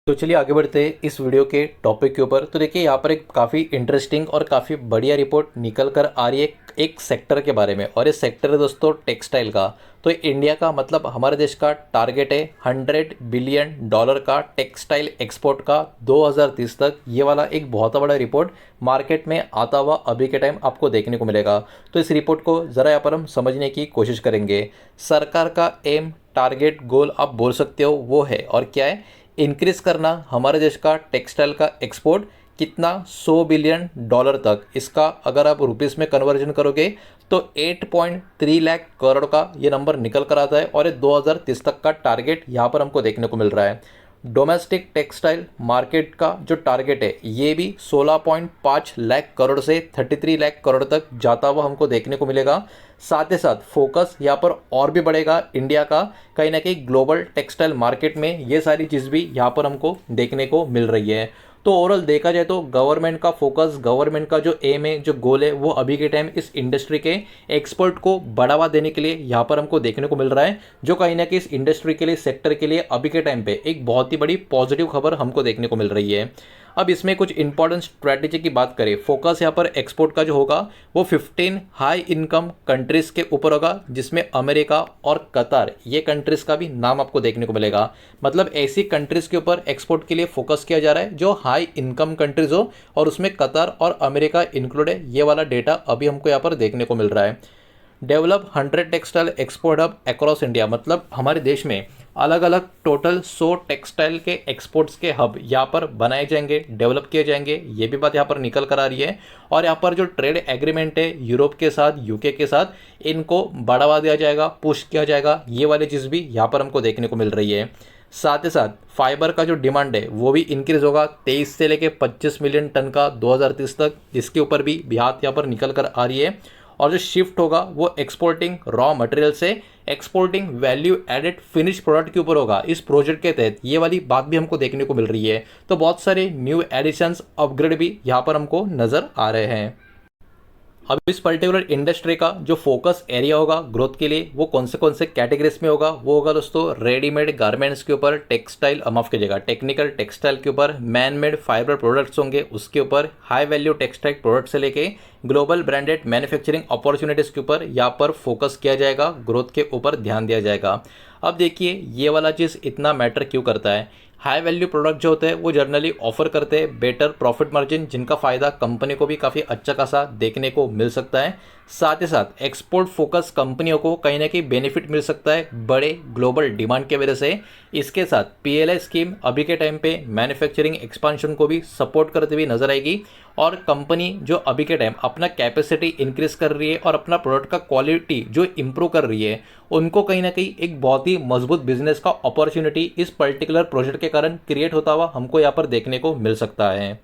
तो चलिए आगे बढ़ते हैं इस वीडियो के टॉपिक के ऊपर। तो देखिए यहाँ पर एक काफ़ी इंटरेस्टिंग और काफ़ी बढ़िया रिपोर्ट निकल कर आ रही है एक सेक्टर के बारे में, और ये सेक्टर है दोस्तों टेक्सटाइल का। तो इंडिया का मतलब हमारे देश का टारगेट है $100 बिलियन का टेक्सटाइल एक्सपोर्ट का 2030 तक। ये वाला एक बहुत बड़ा रिपोर्ट मार्केट में आता हुआ अभी के टाइम आपको देखने को मिलेगा। तो इस रिपोर्ट को ज़रा यहाँ पर हम समझने की कोशिश करेंगे। सरकार का एम, टारगेट, गोल आप बोल सकते हो वो है, और क्या है, इंक्रीज़ करना हमारे देश का टेक्सटाइल का एक्सपोर्ट कितना, $100 बिलियन तक। इसका अगर आप रुपीस में कन्वर्जन करोगे तो 8.3 लाख करोड़ का ये नंबर निकल कर आता है, और ये 2030 तक का टारगेट यहाँ पर हमको देखने को मिल रहा है। डोमेस्टिक टेक्सटाइल मार्केट का जो टारगेट है ये भी 16.5 लाख करोड़ से 33 लाख करोड़ तक जाता हुआ हमको देखने को मिलेगा। साथ ही साथ फोकस यहाँ पर और भी बढ़ेगा इंडिया का, कहीं ना कहीं ग्लोबल टेक्सटाइल मार्केट में ये सारी चीज़ भी यहाँ पर हमको देखने को मिल रही है। तो ओवरऑल देखा जाए तो गवर्नमेंट का फोकस, गवर्नमेंट का जो एम है, जो गोल है, वो अभी के टाइम इस इंडस्ट्री के एक्सपोर्ट को बढ़ावा देने के लिए यहाँ पर हमको देखने को मिल रहा है, जो कहीं ना कहीं इस इंडस्ट्री के लिए, सेक्टर के लिए अभी के टाइम पे एक बहुत ही बड़ी पॉजिटिव खबर हमको देखने को मिल रही है। अब इसमें कुछ इंपॉर्टेंट स्ट्रैटेजी की बात करें, फोकस यहाँ पर एक्सपोर्ट का जो होगा वो 15 हाई इनकम कंट्रीज़ के ऊपर होगा, जिसमें अमेरिका और कतार, ये कंट्रीज़ का भी नाम आपको देखने को मिलेगा। मतलब ऐसी कंट्रीज़ के ऊपर एक्सपोर्ट के लिए फोकस किया जा रहा है जो हाई इनकम कंट्रीज़ हो, और उसमें कतार और अमेरिका इंक्लूड है। ये वाला डेटा अभी हमको यहाँ पर देखने को मिल रहा है। Develop 100 textile export hub across India, मतलब हमारे देश में अलग अलग टोटल 100 टेक्सटाइल के एक्सपोर्ट्स के हब यहाँ पर बनाए जाएंगे, डेवलप किए जाएंगे। ये भी बात यहाँ पर निकल कर आ रही है। और यहाँ पर जो ट्रेड एग्रीमेंट है यूरोप के साथ, यूके के साथ, इनको बढ़ावा दिया जाएगा, पुश किया जाएगा। ये वाली चीज़ भी यहाँ पर हमको देखने को मिल रही है। साथ ही साथ फाइबर का जो डिमांड है वो भी इंक्रीज होगा 23 से लेके 25 मिलियन टन का 2030 तक, जिसके ऊपर भी बात यहाँ पर निकल कर आ रही है। और जो शिफ्ट होगा वो एक्सपोर्टिंग रॉ मटेरियल से exporting value added finish product के ऊपर होगा इस प्रोजेक्ट के तहत। ये वाली बात भी हमको देखने को मिल रही है। तो बहुत सारे न्यू एडिशंस, अपग्रेड भी यहाँ पर हमको नज़र आ रहे हैं। अब इस पर्टिकुलर इंडस्ट्री का जो फोकस एरिया होगा ग्रोथ के लिए वो कौन से कैटेगरीज में होगा, वो होगा दोस्तों रेडीमेड गारमेंट्स के ऊपर, टेक्सटाइल, माफ कीजिएगा, टेक्निकल टेक्सटाइल के ऊपर, मैन मेड फाइबर प्रोडक्ट्स होंगे उसके ऊपर, हाई वैल्यू टेक्सटाइल प्रोडक्ट से लेके ग्लोबल ब्रांडेड मैन्युफैक्चरिंग अपॉर्चुनिटीज़ के ऊपर यहाँ पर फोकस किया जाएगा, ग्रोथ के ऊपर ध्यान दिया जाएगा। अब देखिए ये वाला चीज़ इतना मैटर क्यों करता है। हाई वैल्यू प्रोडक्ट जो होते हैं वो जनरली ऑफर करते हैं बेटर प्रॉफिट मार्जिन, जिनका फ़ायदा कंपनी को भी काफ़ी अच्छा खासा देखने को मिल सकता है। साथ ही साथ एक्सपोर्ट फोकस कंपनियों को कहीं ना कहीं बेनिफिट मिल सकता है बड़े ग्लोबल डिमांड के वजह से। इसके साथ पीएलआई स्कीम अभी के टाइम पे मैन्युफैक्चरिंग एक्सपांशन को भी सपोर्ट करते हुए नजर आएगी, और कंपनी जो अभी के टाइम अपना कैपेसिटी इंक्रीज कर रही है और अपना प्रोडक्ट का क्वालिटी जो इम्प्रूव कर रही है, उनको कहीं ना कहीं एक बहुत ही मजबूत बिजनेस का अपॉर्चुनिटी इस पर्टिकुलर प्रोजेक्ट के कारण क्रिएट होता हुआ हमको यहाँ पर देखने को मिल सकता है।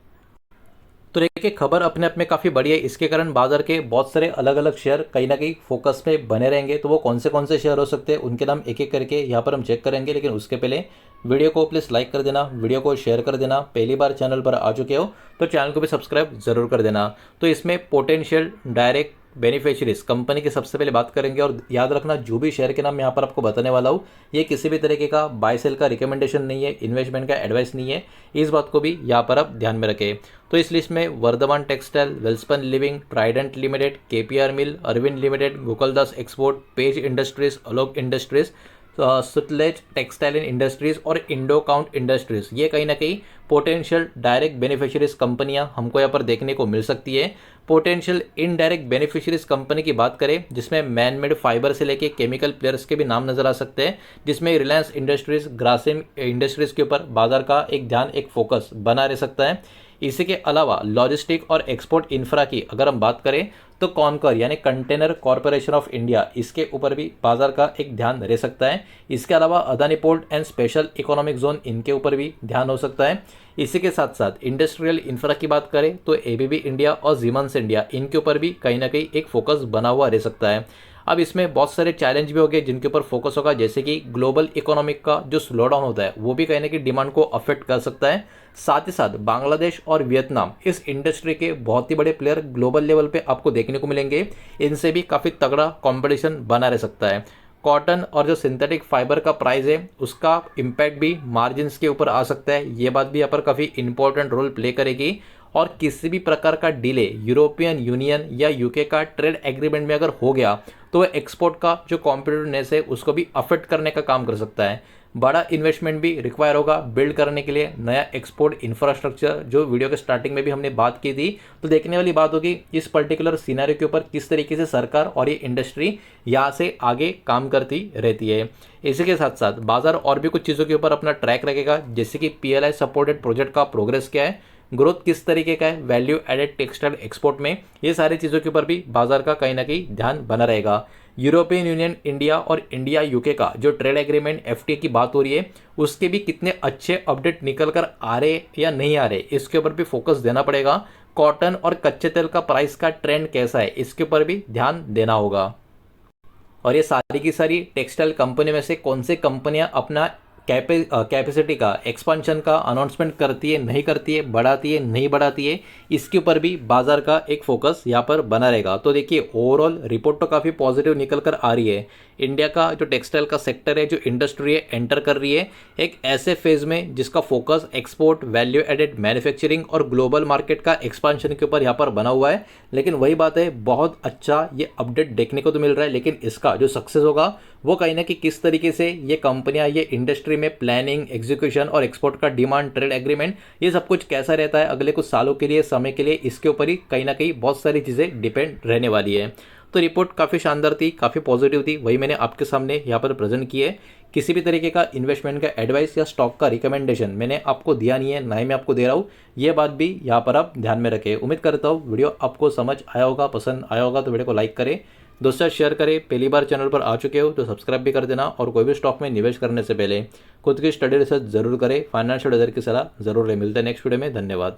तो देखिए खबर अपने आप में काफ़ी बढ़िया है, इसके कारण बाजार के बहुत सारे अलग अलग शेयर कहीं ना कहीं फोकस में बने रहेंगे। तो वो कौन से शेयर हो सकते हैं उनके नाम एक एक करके यहाँ पर हम चेक करेंगे, लेकिन उसके पहले वीडियो को प्लीज़ लाइक कर देना, वीडियो को शेयर कर देना। पहली बार चैनल पर आ चुके हो तो चैनल को भी सब्सक्राइब जरूर कर देना। तो इसमें पोटेंशियल डायरेक्ट बेनिफिशियरीज कंपनी की सबसे पहले बात करेंगे, और याद रखना जो भी शेयर के नाम यहाँ पर आपको बताने वाला हूँ ये किसी भी तरीके का बाय सेल का रिकमेंडेशन नहीं है, इन्वेस्टमेंट का एडवाइस नहीं है, इस बात को भी यहाँ पर आप ध्यान में रखें। तो इस लिस्ट में Vardhman textile, Welspun living, Trident limited, KPR mill, Arvind limited, Gokaldas export, Page industries, Alok industries, Sutlej textile and industries और इंडो काउंट इंडस्ट्रीज, ये कहीं ना कहीं पोटेंशियल डायरेक्ट बेनिफिशियरीज कंपनियां हमको यहाँ पर देखने को मिल सकती है। पोटेंशियल इनडायरेक्ट बेनिफिशियरीज कंपनी की बात करें जिसमें मैन मेड फाइबर से लेके केमिकल प्लेयर्स के भी नाम नजर आ सकते हैं, जिसमें रिलायंस इंडस्ट्रीज, ग्रासिम इंडस्ट्रीज के ऊपर बाजार का एक ध्यान, एक फोकस बना रह सकता है। इसी के अलावा लॉजिस्टिक और एक्सपोर्ट इंफ्रा की अगर हम बात करें तो कॉनकर यानी कंटेनर कॉरपोरेशन ऑफ इंडिया, इसके ऊपर भी बाजार का एक ध्यान रह सकता है। इसके अलावा Adani port and special economic zone, इनके ऊपर भी ध्यान हो सकता है। इसी के साथ साथ इंडस्ट्रियल इंफ्रा की बात करें तो एबीबी इंडिया और जीमंस इंडिया, इनके ऊपर भी कहीं ना कहीं एक फोकस बना हुआ रह सकता है। अब इसमें बहुत सारे चैलेंज भी हो गए जिनके ऊपर फोकस होगा, जैसे कि ग्लोबल इकोनॉमिक का जो स्लो डाउन होता है वो भी कहीं ना कहीं डिमांड को अफेक्ट कर सकता है। साथ ही साथ बांग्लादेश और वियतनाम इस इंडस्ट्री के बहुत ही बड़े प्लेयर ग्लोबल लेवल पे आपको देखने को मिलेंगे, इनसे भी काफ़ी तगड़ा कॉम्पिटिशन बना रह सकता है। कॉटन और जो सिंथेटिक फाइबर का प्राइस है उसका इम्पैक्ट भी मार्जिन्स के ऊपर आ सकता है, ये बात भी यहाँ पर काफ़ी इंपॉर्टेंट रोल प्ले करेगी। और किसी भी प्रकार का डिले यूरोपियन यूनियन या यूके का ट्रेड एग्रीमेंट में अगर हो गया तो वह एक्सपोर्ट का जो कॉम्पिटिटिवनेस है उसको भी अफेक्ट करने का काम कर सकता है। बड़ा इन्वेस्टमेंट भी रिक्वायर होगा बिल्ड करने के लिए नया एक्सपोर्ट इंफ्रास्ट्रक्चर, जो वीडियो के स्टार्टिंग में भी हमने बात की थी। तो देखने वाली बात होगी इस पर्टिकुलर सिनेरियो के ऊपर किस तरीके से सरकार और ये इंडस्ट्री यहाँ से आगे काम करती रहती है। इसी के साथ साथ बाजार और भी कुछ चीज़ों के ऊपर अपना ट्रैक रखेगा, जैसे कि PLI सपोर्टेड प्रोजेक्ट का प्रोग्रेस क्या है, ग्रोथ किस तरीके का है वैल्यू एडेड टेक्सटाइल एक्सपोर्ट में, ये सारी चीज़ों के ऊपर भी बाजार का कहीं ना कहीं ध्यान बना रहेगा। यूरोपियन यूनियन इंडिया और इंडिया यूके का जो ट्रेड एग्रीमेंट FTA की बात हो रही है उसके भी कितने अच्छे अपडेट निकल कर आ रहे या नहीं आ रहे, इसके ऊपर भी फोकस देना पड़ेगा। कॉटन और कच्चे तेल का प्राइस का ट्रेंड कैसा है इसके ऊपर भी ध्यान देना होगा। और ये सारी की सारी टेक्सटाइल कंपनी में से कौन सी कंपनियां अपना कैपेसिटी का एक्सपांशन का अनाउंसमेंट करती है नहीं करती है, बढ़ाती है नहीं बढ़ाती है, इसके ऊपर भी बाजार का एक फोकस यहाँ पर बना रहेगा। तो देखिए ओवरऑल रिपोर्ट तो काफ़ी पॉजिटिव निकल कर आ रही है। इंडिया का जो टेक्सटाइल का सेक्टर है, जो इंडस्ट्री है, एंटर कर रही है एक ऐसे फेज में जिसका focus export, value aided manufacturing और ग्लोबल मार्केट का एक्सपांशन के ऊपर यहाँ पर बना हुआ है। लेकिन वही बात है, बहुत अच्छा ये अपडेट देखने को तो मिल रहा है, लेकिन इसका जो सक्सेस होगा वो कहीं ना कि किस तरीके से ये कंपनियां ये इंडस्ट्री में प्लानिंग, एग्जीक्यूशन और एक्सपोर्ट का डिमांड, ट्रेड एग्रीमेंट, ये सब कुछ कैसा रहता है अगले कुछ सालों के लिए, समय के लिए, इसके ऊपर ही कहीं ना कहीं बहुत सारी चीज़ें डिपेंड रहने वाली है। तो रिपोर्ट काफ़ी शानदार थी, काफ़ी पॉजिटिव थी, वही मैंने आपके सामने यहाँ पर प्रेजेंट की है। किसी भी तरीके का इन्वेस्टमेंट का एडवाइस या स्टॉक का रिकमेंडेशन मैंने आपको दिया नहीं है, ना ही मैं आपको दे रहा हूँ, ये बात भी यहाँ पर आप ध्यान में रखें। उम्मीद करता हूँ वीडियो आपको समझ आया होगा, पसंद आया होगा, तो वीडियो को लाइक करें, दोस्तों शेयर करें। पहली बार चैनल पर आ चुके हो तो सब्सक्राइब भी कर देना, और कोई भी स्टॉक में निवेश करने से पहले खुद की स्टडी रिसर्च जरूर करें, फाइनेंशियल एडवाइजर की सलाह जरूर ले। मिलते हैं नेक्स्ट वीडियो में, धन्यवाद।